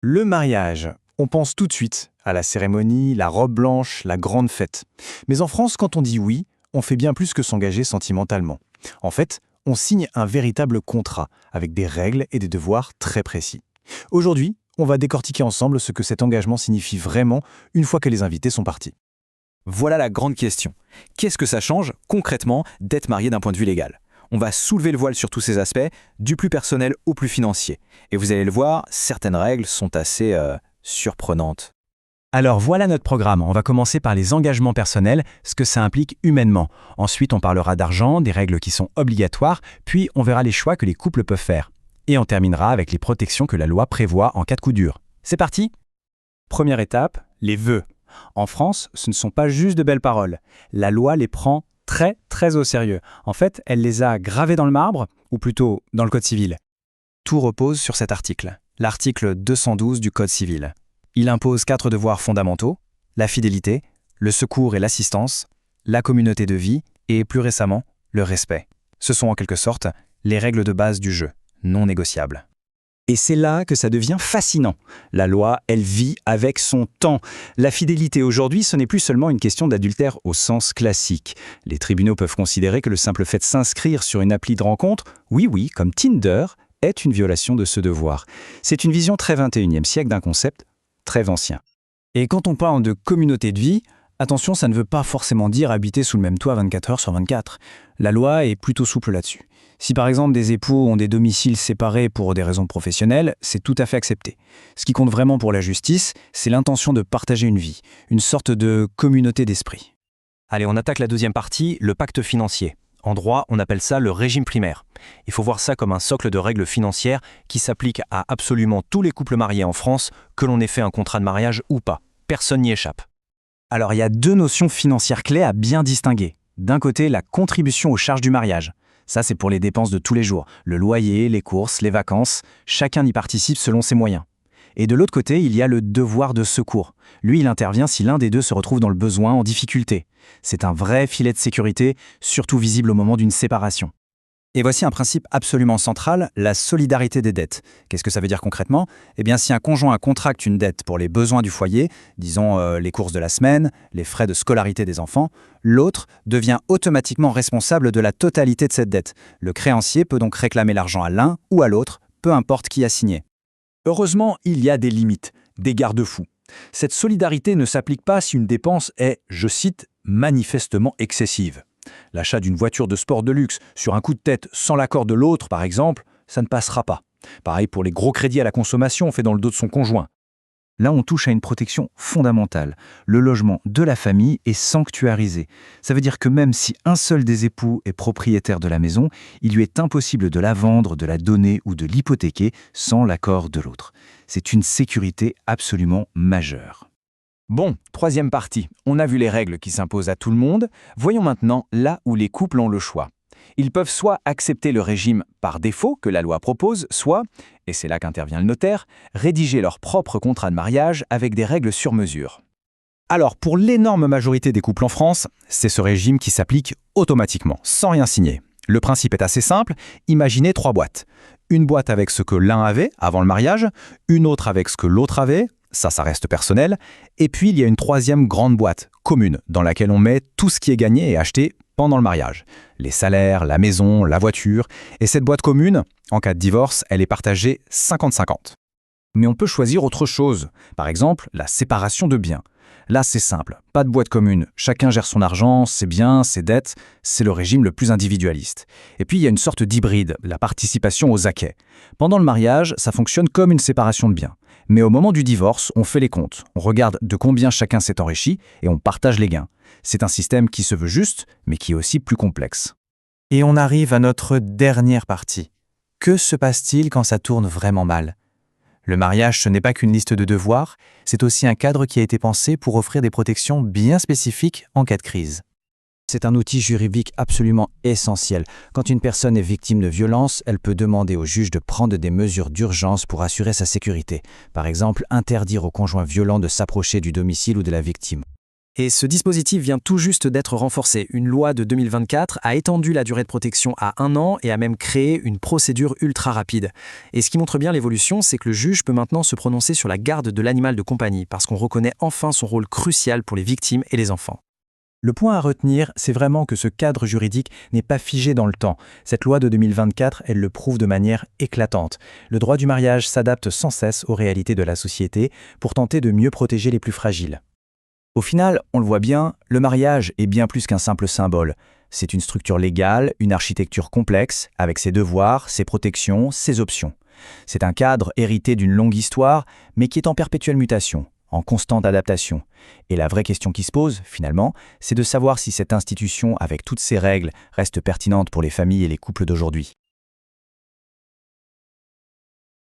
Le mariage. On pense tout de suite à la cérémonie, la robe blanche, la grande fête. Mais en France, quand on dit oui, on fait bien plus que s'engager sentimentalement. En fait, on signe un véritable contrat avec des règles et des devoirs très précis. Aujourd'hui, on va décortiquer ensemble ce que cet engagement signifie vraiment une fois que les invités sont partis. Voilà la grande question. Qu'est-ce que ça change, concrètement, d'être marié d'un point de vue légal? On va soulever le voile sur tous ces aspects, du plus personnel au plus financier. Et vous allez le voir, certaines règles sont assez surprenantes. Alors voilà notre programme. On va commencer par les engagements personnels, ce que ça implique humainement. Ensuite, on parlera d'argent, des règles qui sont obligatoires, puis on verra les choix que les couples peuvent faire. Et on terminera avec les protections que la loi prévoit en cas de coup dur. C'est parti! Première étape, les vœux. En France, ce ne sont pas juste de belles paroles. La loi les prend très au sérieux. En fait, elle les a gravés dans le marbre, ou plutôt dans le Code civil. Tout repose sur cet article, l'article 212 du Code civil. Il impose 4 devoirs fondamentaux, la fidélité, le secours et l'assistance, la communauté de vie et, plus récemment, le respect. Ce sont en quelque sorte les règles de base du jeu, non négociables. Et c'est là que ça devient fascinant. La loi, elle vit avec son temps. La fidélité aujourd'hui, ce n'est plus seulement une question d'adultère au sens classique. Les tribunaux peuvent considérer que le simple fait de s'inscrire sur une appli de rencontre, oui, comme Tinder, est une violation de ce devoir. C'est une vision très 21e siècle d'un concept très ancien. Et quand on parle de communauté de vie, attention, ça ne veut pas forcément dire habiter sous le même toit 24 heures sur 24. La loi est plutôt souple là-dessus. Si par exemple des époux ont des domiciles séparés pour des raisons professionnelles, c'est tout à fait accepté. Ce qui compte vraiment pour la justice, c'est l'intention de partager une vie, une sorte de communauté d'esprit. Allez, on attaque la deuxième partie, le pacte financier. En droit, on appelle ça le régime primaire. Il faut voir ça comme un socle de règles financières qui s'applique à absolument tous les couples mariés en France, que l'on ait fait un contrat de mariage ou pas. Personne n'y échappe. Alors il y a deux notions financières clés à bien distinguer. D'un côté, la contribution aux charges du mariage. Ça, c'est pour les dépenses de tous les jours. Le loyer, les courses, les vacances, chacun y participe selon ses moyens. Et de l'autre côté, il y a le devoir de secours. Lui, il intervient si l'un des deux se retrouve dans le besoin, en difficulté. C'est un vrai filet de sécurité, surtout visible au moment d'une séparation. Et voici un principe absolument central, la solidarité des dettes. Qu'est-ce que ça veut dire concrètement? Eh bien, si un conjoint contracte une dette pour les besoins du foyer, disons les courses de la semaine, les frais de scolarité des enfants, l'autre devient automatiquement responsable de la totalité de cette dette. Le créancier peut donc réclamer l'argent à l'un ou à l'autre, peu importe qui a signé. Heureusement, il y a des limites, des garde-fous. Cette solidarité ne s'applique pas si une dépense est, je cite, manifestement excessive. L'achat d'une voiture de sport de luxe sur un coup de tête sans l'accord de l'autre, par exemple, ça ne passera pas. Pareil pour les gros crédits à la consommation faits dans le dos de son conjoint. Là, on touche à une protection fondamentale. Le logement de la famille est sanctuarisé. Ça veut dire que même si un seul des époux est propriétaire de la maison, il lui est impossible de la vendre, de la donner ou de l'hypothéquer sans l'accord de l'autre. C'est une sécurité absolument majeure. Bon, troisième partie. On a vu les règles qui s'imposent à tout le monde. Voyons maintenant là où les couples ont le choix. Ils peuvent soit accepter le régime par défaut que la loi propose, soit, et c'est là qu'intervient le notaire, rédiger leur propre contrat de mariage avec des règles sur mesure. Alors, pour l'énorme majorité des couples en France, c'est ce régime qui s'applique automatiquement, sans rien signer. Le principe est assez simple, imaginez 3 boîtes. Une boîte avec ce que l'un avait avant le mariage, une autre avec ce que l'autre avait, ça reste personnel, et puis il y a une troisième grande boîte, commune, dans laquelle on met tout ce qui est gagné et acheté pendant le mariage. Les salaires, la maison, la voiture, et cette boîte commune, en cas de divorce, elle est partagée 50-50. Mais on peut choisir autre chose, par exemple la séparation de biens. Là, c'est simple, pas de boîte commune, chacun gère son argent, ses biens, ses dettes, c'est le régime le plus individualiste. Et puis il y a une sorte d'hybride, la participation aux acquêts. Pendant le mariage, ça fonctionne comme une séparation de biens. Mais au moment du divorce, on fait les comptes, on regarde de combien chacun s'est enrichi et on partage les gains. C'est un système qui se veut juste, mais qui est aussi plus complexe. Et on arrive à notre dernière partie. Que se passe-t-il quand ça tourne vraiment mal? Le mariage, ce n'est pas qu'une liste de devoirs, c'est aussi un cadre qui a été pensé pour offrir des protections bien spécifiques en cas de crise. C'est un outil juridique absolument essentiel. Quand une personne est victime de violence, elle peut demander au juge de prendre des mesures d'urgence pour assurer sa sécurité. Par exemple, interdire au conjoint violent de s'approcher du domicile ou de la victime. Et ce dispositif vient tout juste d'être renforcé. Une loi de 2024 a étendu la durée de protection à 1 an et a même créé une procédure ultra rapide. Et ce qui montre bien l'évolution, c'est que le juge peut maintenant se prononcer sur la garde de l'animal de compagnie, parce qu'on reconnaît enfin son rôle crucial pour les victimes et les enfants. Le point à retenir, c'est vraiment que ce cadre juridique n'est pas figé dans le temps. Cette loi de 2024, elle le prouve de manière éclatante. Le droit du mariage s'adapte sans cesse aux réalités de la société pour tenter de mieux protéger les plus fragiles. Au final, on le voit bien, le mariage est bien plus qu'un simple symbole. C'est une structure légale, une architecture complexe, avec ses devoirs, ses protections, ses options. C'est un cadre hérité d'une longue histoire, mais qui est en perpétuelle mutation, en constante adaptation. Et la vraie question qui se pose, finalement, c'est de savoir si cette institution, avec toutes ses règles, reste pertinente pour les familles et les couples d'aujourd'hui.